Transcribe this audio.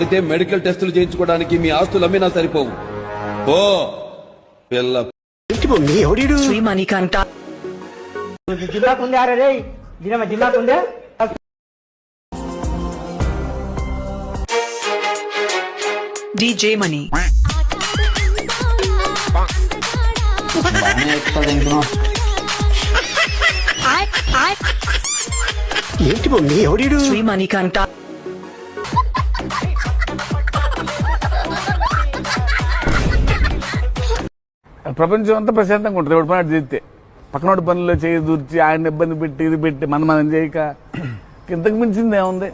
కొడితే మెడికల్ టెస్టులు చేయించుకోవడానికి మీ ఆస్తులు అమ్మినా సరిపోవు. ఓ పిల్ల శ్రీమణికంఠ జిల్లాకుందే అరే రే జిల్లాకుందే డీజే మణి ఏంటి మమ్మీ ఎవడీడు? శ్రీమణికంఠ ప్రపంచం అంతా ప్రశాంతంగా ఉంటుంది ఎవడు పని చేస్తే. పక్కనోడి పనుల్లో చేయి దూర్చి ఆయన ఇబ్బంది పెట్టి ఇది పెట్టి మనం చేయక ఇంతకు మించింది ఏముంది.